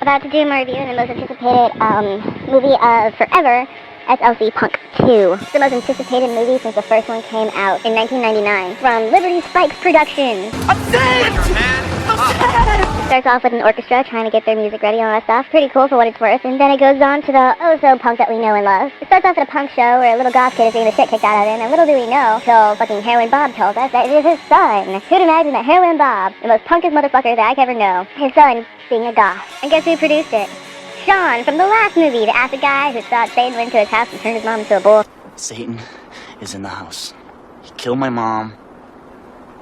About to do my review of the most anticipated movie of forever, SLC Punk 2. It's the most anticipated movie since the first one came out in 1999 from Liberty Spikes Productions. I'm dead! It starts off with an orchestra trying to get their music ready and all that stuff. Pretty cool for what it's worth. And then it goes on to the oh-so-punk that we know and love. It starts off at a punk show where a little goth kid is getting the shit kicked out of him. And little do we know, till fucking Heroin Bob tells us that it is his son. Who'd imagine that Heroin Bob, the most punkest motherfucker that I could ever know, his son being a goth. And guess who produced it? Sean from the last movie, the acid guy who thought Satan went into his house and turned his mom into a bull. Satan is in the house. He killed my mom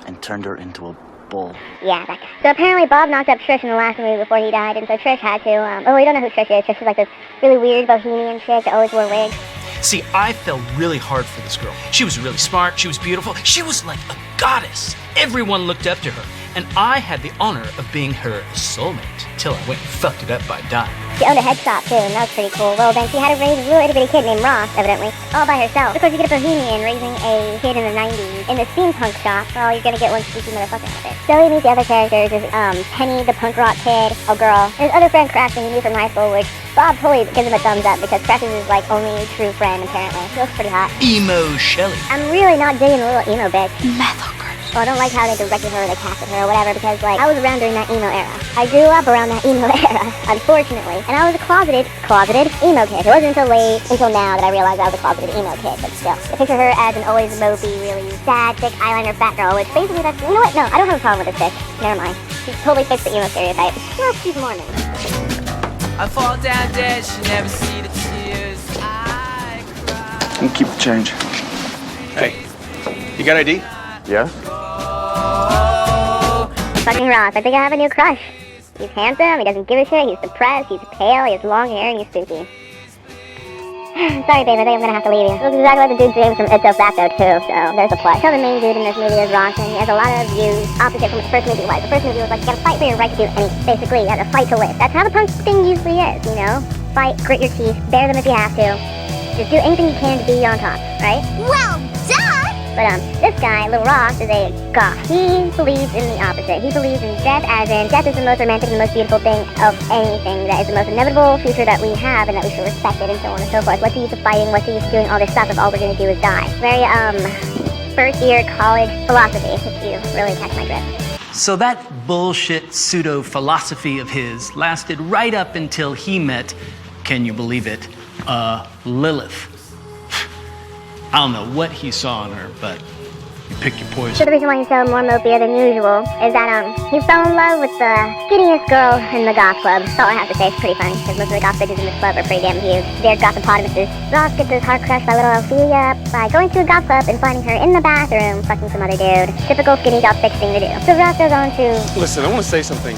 and turned her into a bull. Yeah, that guy. So apparently Bob knocked up Trish in the last movie before he died, and so Trish had to, we don't know who Trish is. Trish is like this really weird bohemian chick that always wore wigs. See, I fell really hard for this girl. She was really smart, she was beautiful, she was like a goddess. Everyone looked up to her, and I had the honor of being her soulmate, till I went and fucked it up by dying. She owned a head shop too, and that was pretty cool. Well, then she had to raise a little itty-bitty kid named Ross, evidently, all by herself. Of course, you get a bohemian raising a kid in the 90s in the steampunk shop, well, you're gonna get one spooky motherfucker out of it. Zoe meets the other characters. There's Penny, the punk rock kid, a girl. And his other friend, Crafton, he knew from high school, which Bob totally gives him a thumbs up because Crafton is like only true friend, apparently. He looks pretty hot. Emo Shelly. I'm really not digging the little emo bitch. Methocars. Well, I don't like how they directed her or they casted her or whatever because, like, I was around during that emo era. I grew up around that emo era, unfortunately. And I was a closeted emo kid. It wasn't until now that I realized I was a closeted emo kid, but still. I picture her as an always mopey, really sad, thick eyeliner fat girl, which basically that's, you know what? No, I don't have a problem with this bitch. Never mind. She totally fits the emo stereotype. Well, she's Mormon. I fall down dead, she never see the tears I cry. And keep the change. Hey, you got ID? Yeah? Fucking Ross, I think I have a new crush. He's handsome, he doesn't give a shit, he's depressed, he's pale, he has long hair, and he's spooky. Sorry, babe, I think I'm gonna have to leave you. Looks exactly like the dude James from It's So Fat though, too, so there's a plus. So the main dude in this movie is Ross, and he has a lot of views opposite from what the first movie was. The first movie was like, you gotta fight for your right to do anything. Basically, you gotta fight to live. That's how the punk thing usually is, you know? Fight, grit your teeth, bear them if you have to. Just do anything you can to be on top, right? Well done! But this guy, Little Ross, is a goth. He believes in the opposite. He believes in death as in death is the most romantic and the most beautiful thing of anything. That is the most inevitable future that we have and that we should respect it and so on and so forth. What's the use of fighting? What's the use of doing all this stuff if all we're going to do is die? Very, first year college philosophy, if you really catch my drift. So that bullshit pseudo-philosophy of his lasted right up until he met, can you believe it, Lilith. I don't know what he saw in her, but you pick your poison. So the reason why he's so more mopier than usual is that, he fell in love with the skinniest girl in the goth club. That's all I have to say. It's pretty funny, because most of the goth bitches in this club are pretty damn huge. They're gothopotamuses. Ross gets his heart crushed by little Ophelia by going to a goth club and finding her in the bathroom fucking some other dude. Typical skinny goth bitch thing to do. So Ross goes on to... Listen, I want to say something.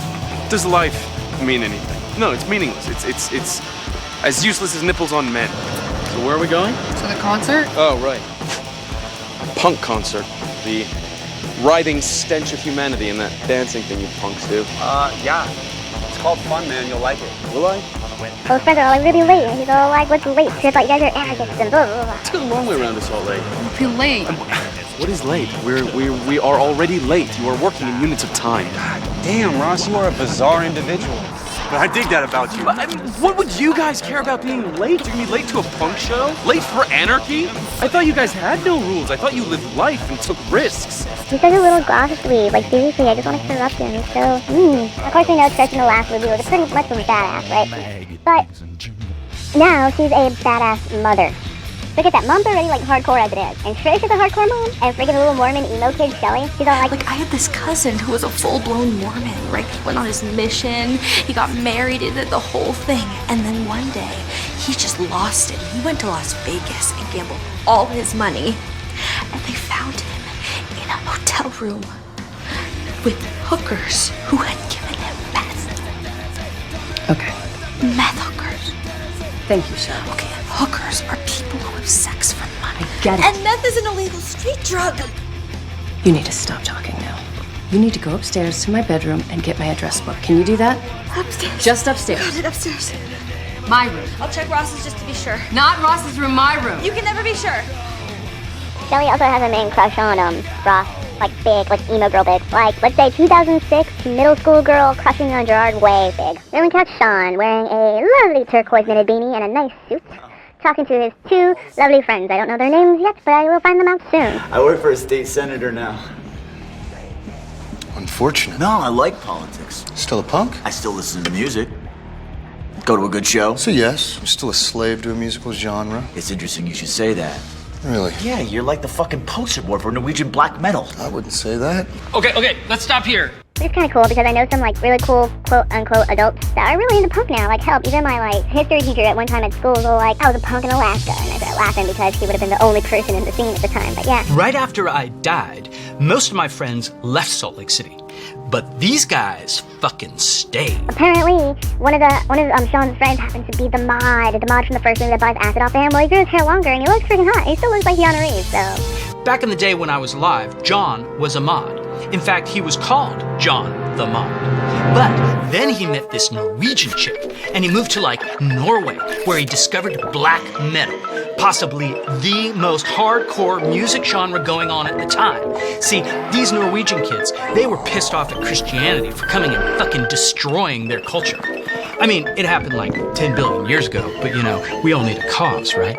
Does life mean anything? No, it's meaningless. It's as useless as nipples on men. So where are we going? To the concert? Oh, right. Punk concert. The writhing stench of humanity and that dancing thing you punks do. Yeah. It's called fun, man. You'll like it. Will I? Both friends are all like really late, and he's all like, what's late? She's like, you guys are arrogant and blah, blah, blah. Let's go the long way around us all late. You feel late. What is late? We are already late. You are working in units of time. Damn, Ross, you are a bizarre individual. But I dig that about you. I mean, what would you guys care about being late? You're gonna be late to a punk show? Late for anarchy? I thought you guys had no rules. I thought you lived life and took risks. He's such a little goth dweeb. Like, seriously, I just want to corrupt him. He's so, Of course, we know Trish in the last movie was pretty much of a badass, right? But now she's a badass mother. Look at that. Mom's already, like, hardcore as it is. And Trish is a hardcore mom. And freaking little Mormon emo kid, Shelly, she's all like... Like, I had this cousin who was a full-blown Mormon, right? He went on his mission, he got married, he did the whole thing. And then one day, he just lost it. He went to Las Vegas and gambled all his money. And they found him in a hotel room with hookers who had given him meth. Okay. Meth hookers. Thank you, sir. Okay, hookers are people who have sex for money. I get it. And meth is an illegal street drug. You need to stop talking now. You need to go upstairs to my bedroom and get my address book. Can you do that? Upstairs. Just upstairs. Got it upstairs. My room. I'll check Ross's just to be sure. Not Ross's room, my room. You can never be sure. Shelly also has a main crush on, Ross. Like big, like emo girl big. Like, let's say 2006, middle school girl crushing on Gerard, way big. Then we catch Sean wearing a lovely turquoise knitted beanie and a nice suit, talking to his two lovely friends. I don't know their names yet, but I will find them out soon. I work for a state senator now. Unfortunate. No, I like politics. Still a punk? I still listen to music. Go to a good show. So yes, I'm still a slave to a musical genre. It's interesting you should say that. Really? Yeah, you're like the fucking poster board for Norwegian black metal. I wouldn't say that. Okay, let's stop here. It's kind of cool because I know some like really cool quote-unquote adults that are really into punk now. Like, help, even my like history teacher at one time at school was all like, I was a punk in Alaska, and I started laughing because he would have been the only person in the scene at the time. But yeah. Right after I died, most of my friends left Salt Lake City. But these guys fucking stayed. Apparently, one of Sean's friends happens to be the mod from the first movie that buys acid off him. Well, he grew his hair longer and he looks freaking hot. He still looks like Keanu Reeves, so. Back in the day when I was alive, John was a mod. In fact, he was called John the Mod. But then he met this Norwegian chick, and he moved to like Norway, where he discovered black metal, possibly the most hardcore music genre going on at the time. See, these Norwegian kids, they were pissed off at Christianity for coming and fucking destroying their culture. I mean, it happened like 10 billion years ago, but you know, we all need a cause, right?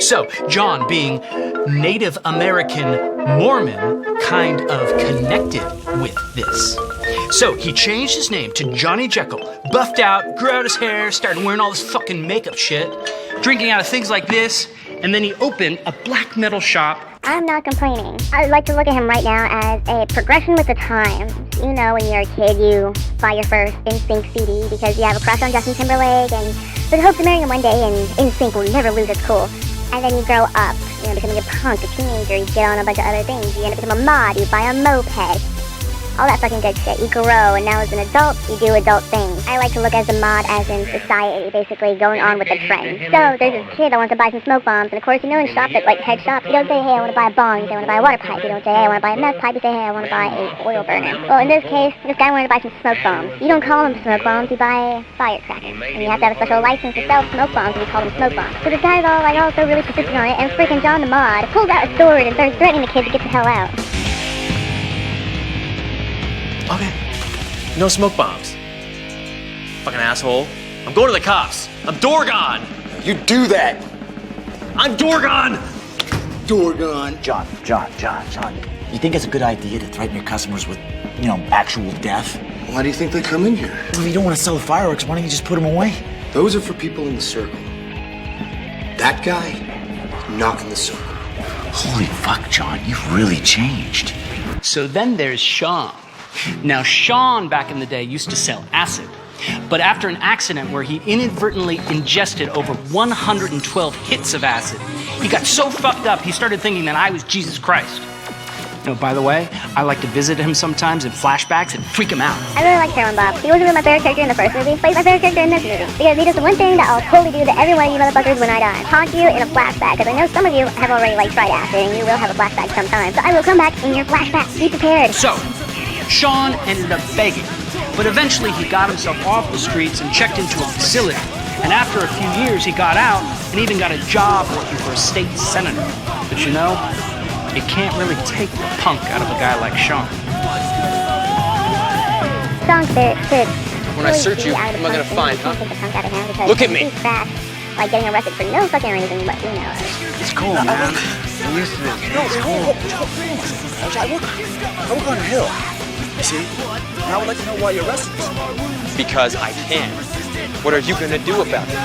So, John, being Native American Mormon, kind of connected with this. So he changed his name to Johnny Jekyll, buffed out, grew out his hair, started wearing all this fucking makeup shit, drinking out of things like this, and then he opened a black metal shop. I'm not complaining. I'd like to look at him right now as a progression with the times. You know, when you're a kid, you buy your first NSYNC CD because you have a crush on Justin Timberlake and with hopes of marrying him one day, and NSYNC will never lose its cool. And then you grow up, you know, becoming a punk, a teenager, you get on a bunch of other things, you end up becoming a mod, you buy a moped, all that fucking good shit. You grow, and now as an adult, you do adult things. I like to look as a mod as in society, basically going on with the trend. So there's this kid that wants to buy some smoke bombs, and of course, you know, in shops, like head shops, you don't say, hey, I want to buy a bong, you say, I want to buy a water pipe. You don't say, hey, I want to buy a meth pipe, you say, hey, I want to buy a oil burner. Well, in this case, this guy wanted to buy some smoke bombs. You don't call them smoke bombs, you buy firecrackers. And you have to have a special license to sell smoke bombs, and you call them smoke bombs. So this guy's all like, also really persistent on it, and freaking John the mod pulls out a sword and starts threatening the kid to get the hell out. Okay. No smoke bombs. Fucking asshole. I'm going to the cops. I'm Dorgon. You do that. I'm Dorgon. Dorgon. John. You think it's a good idea to threaten your customers with, you know, actual death? Why do you think they come in here? Well, if you don't want to sell the fireworks, why don't you just put them away? Those are for people in the circle. That guy, not in the circle. Holy fuck, John, you've really changed. So then there's Sean. Now, Sean, back in the day, used to sell acid. But after an accident where he inadvertently ingested over 112 hits of acid, he got so fucked up, he started thinking that I was Jesus Christ. You know, by the way, I like to visit him sometimes in flashbacks and freak him out. I really like Heroin Bob. He wasn't really my favorite character in the first movie, but he's my favorite character in this movie. Because he does the one thing that I'll totally do to every one of you motherfuckers when I die. Haunt you in a flashback. Because I know some of you have already, like, tried acid, and you will have a flashback sometime. So I will come back in your flashback. Be prepared. So, Sean ended up begging, but eventually he got himself off the streets and checked into a facility. And after a few years, he got out and even got a job working for a state senator. But you know, you can't really take the punk out of a guy like Sean. When I search you, what am I gonna find, huh? Look at me. Like getting arrested for no fucking reason, but you know. It's cool, man. No, it's cool. I work on a hill. You see? And I would like to know why you're arrested. Because I can. What are you gonna do about it?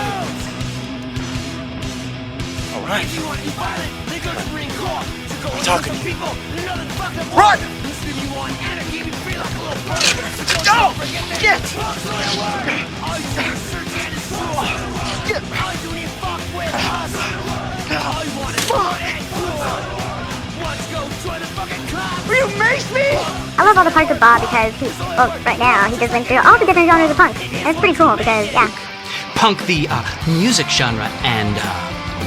All right. I'm talking to you. Run! Oh! Shit! Will you mace me? I love all the parts of Bob because he, well, right now, he just went through all the different genres of punk. And it's pretty cool because, yeah. Punk, the music genre and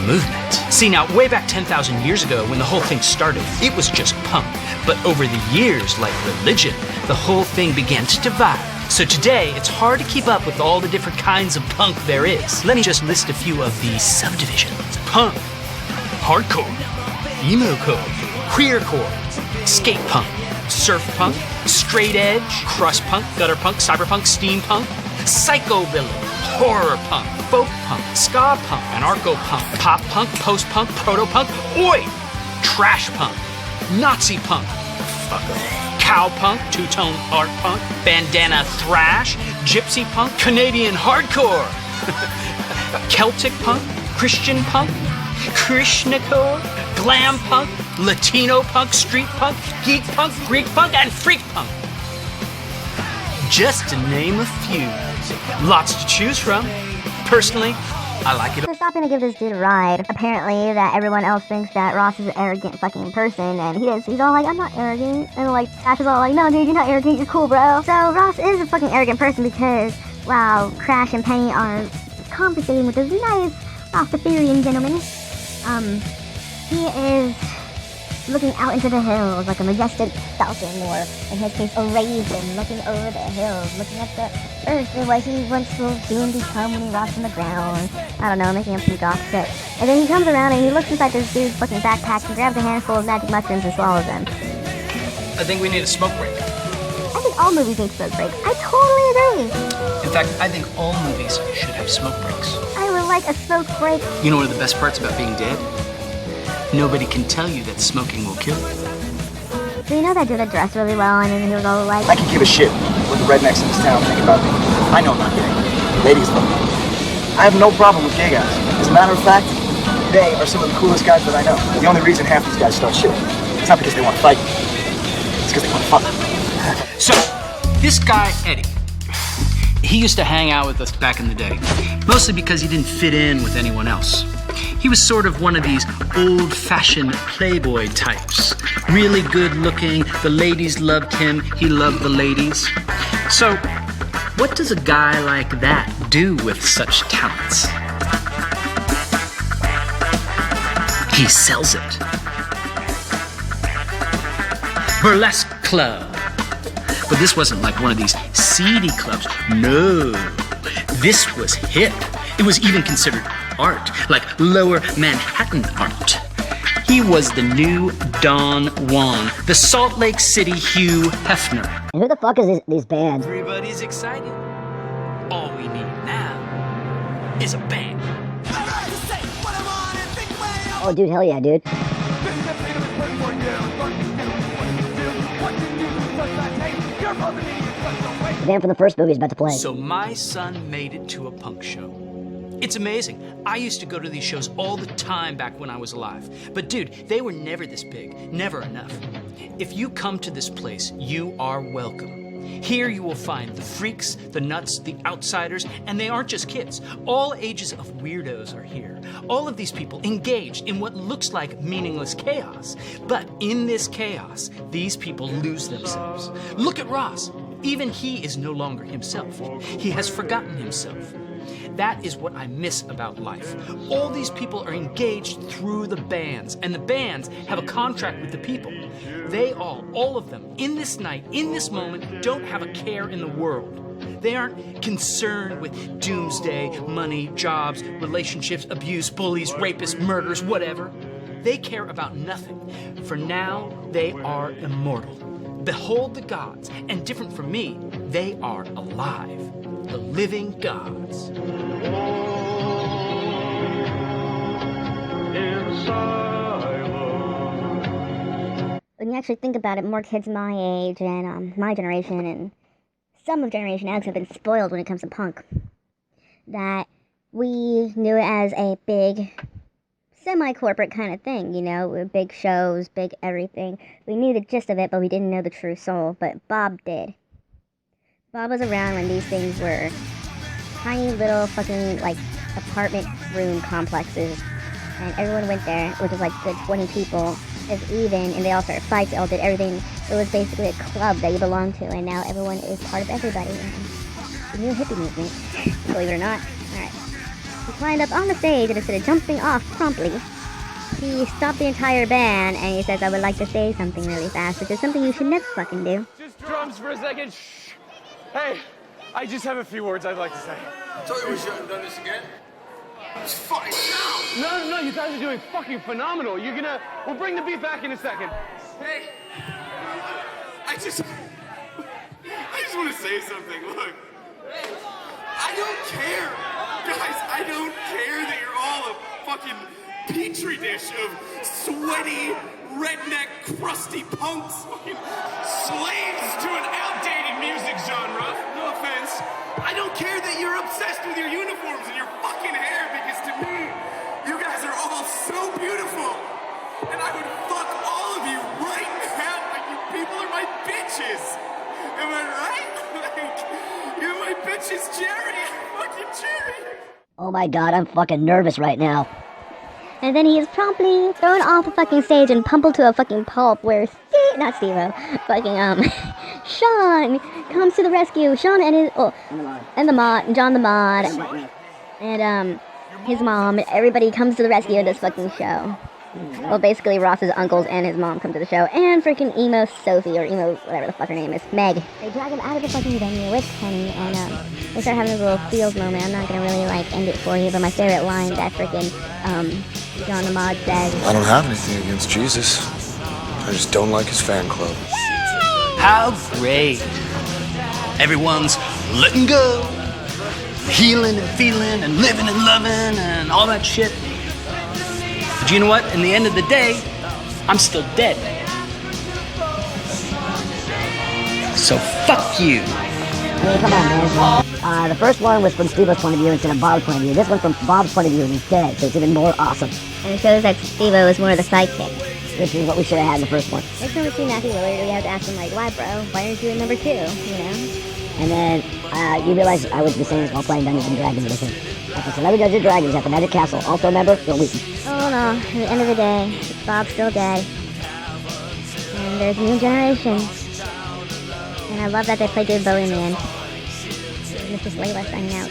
movement. See, now, way back 10,000 years ago, when the whole thing started, it was just punk. But over the years, like religion, the whole thing began to divide. So today, it's hard to keep up with all the different kinds of punk there is. Let me just list a few of the subdivisions. Punk, hardcore, emo-core, queercore, skate punk, surf punk, straight edge, crust punk, gutter punk, cyberpunk, steampunk, psychobilly, horror punk, folk punk, ska punk, anarcho-punk, pop punk, post-punk, proto-punk, oi! Trash punk, Nazi punk, cow punk, two-tone art punk, bandana thrash, gypsy punk, Canadian hardcore, Celtic punk, Christian punk, Krishnacore, glam punk, Latino punk, street punk, geek punk, Greek punk, and freak punk. Just to name a few. Lots to choose from. Personally, I like it. They're stopping to give this dude a ride. Apparently, that everyone else thinks that Ross is an arrogant fucking person, and he is. He's all like, I'm not arrogant. And like, Ash is all like, no, dude, you're not arrogant, you're cool, bro. So Ross is a fucking arrogant person because, while Crash and Penny are conversating with this nice Rastafarian gentleman, he is looking out into the hills like a majestic falcon, or in his case, a raven, looking over the hills, looking at the earth and what he once will soon become when he rots on the ground. I don't know, making up some goth shit. And then he comes around and he looks inside this dude's fucking backpack and grabs a handful of magic mushrooms and swallows them. I think we need a smoke break. I think all movies need smoke breaks. I totally agree. In fact, I think all movies should have smoke breaks. I would like a smoke break. You know one of the best parts about being dead? Nobody can tell you that smoking will kill you. So you know that dude that dressed really well and then he was all like, I can give a shit what the rednecks in this town think about me. I know I'm not gay. Ladies love me. I have no problem with gay guys. As a matter of fact, they are some of the coolest guys that I know. The only reason half these guys start shit, it's not because they want to fight. It's because they want to fuck. So, this guy, Eddie, he used to hang out with us back in the day, mostly because he didn't fit in with anyone else. He was sort of one of these old-fashioned playboy types. Really good looking, the ladies loved him, he loved the ladies. So, what does a guy like that do with such talents? He sells it. Burlesque club. But this wasn't like one of these seedy clubs. No, this was hip. It was even considered art, like lower Manhattan art. He was the new Don Juan, the Salt Lake City Hugh Hefner. and who the fuck is these bands? Everybody's excited. All we need now is a band. Oh, dude, hell yeah, dude. The band from the first movie is about to play. So my son made it to a punk show. It's amazing. I used to go to these shows all the time back when I was alive. But dude, they were never this big, never enough. If you come to this place, you are welcome. Here you will find the freaks, the nuts, the outsiders, and they aren't just kids. All ages of weirdos are here. All of these people engaged in what looks like meaningless chaos. But in this chaos, these people lose themselves. Look at Ross. Even he is no longer himself. He has forgotten himself. That is what I miss about life. All these people are engaged through the bands, and the bands have a contract with the people. They all of them, in this night, in this moment, don't have a care in the world. They aren't concerned with doomsday, money, jobs, relationships, abuse, bullies, rapists, murders, whatever. They care about nothing. For now, they are immortal. Behold the gods, and different from me, they are alive. The living gods. When you actually think about it, more kids my age and my generation and some of Generation X have been spoiled when it comes to punk. That we knew it as a big, semi-corporate kind of thing, you know, big shows, big everything. We knew the gist of it, but we didn't know the true soul, but Bob did. Bob was around when these things were tiny little fucking, like, apartment room complexes, and everyone went there, which was like good 20 people, if even, and they all started fights, they all did everything. It was basically a club that you belonged to, and now everyone is part of everybody. The new hippie movement, believe it or not. Alright. He climbed up on the stage, and instead of jumping off promptly, he stopped the entire band, and he says, I would like to say something really fast, which is something you should never fucking do. Just drums for a second. Hey, I just have a few words I'd like to say. I told you we shouldn't have done this again. It's fucking down. No, you guys are doing fucking phenomenal. We'll bring the beat back in a second. Hey, I just want to say something. Look, I don't care, guys. I don't care that you're all a fucking petri dish of sweaty, redneck, crusty punks, fucking slaves to an outdated music genre. No offense. I don't care that you're obsessed with your uniforms and your fucking hair, because to me, you guys are all so beautiful, and I would fuck all of you right now. Like, you people are my bitches. Am I right? Like, you're my bitches, Jerry. Fucking Jerry. Oh my god, I'm fucking nervous right now. And then he is promptly thrown off a fucking stage and pummeled to a fucking pulp where not Steve-O, fucking, Sean comes to the rescue. Sean and his, and the mod, John the mod, and, his mom, everybody comes to the rescue of this fucking show. Well, basically, Ross's uncles and his mom come to the show, and freaking emo Sophie, or emo, whatever the fuck her name is, Meg. They drag him out of the fucking venue with Penny, and, they start having a little feels moment. I'm not gonna really, like, end it for you, but my favorite line that freaking, John the Mod says. I don't have anything against Jesus. I just don't like his fan club. How great. Everyone's letting go, healing and feeling and living and loving and all that shit. But you know what? In the end of the day, I'm still dead. So fuck you. I mean, come on, man. The first one was from Steve-O's point of view instead of Bob's point of view. This one from Bob's point of view and he's dead, so it's even more awesome. And it shows that Steve-O is more of the sidekick. Which is what we should have had in the first one. Next time we see Matthew Lillard, we have to ask him, like, why, bro? Why aren't you in number 2, you know? And then, you realize I was the same as while playing Dungeons & Dragons with him. Like I said, Dungeons & Dragons at the Magic Castle. Also, remember, Bill Wheaton. Oh, no. At the end of the day, Bob's still dead. And there's a new generation. And I love that they played David Bowie in the end. This is Layla signing out.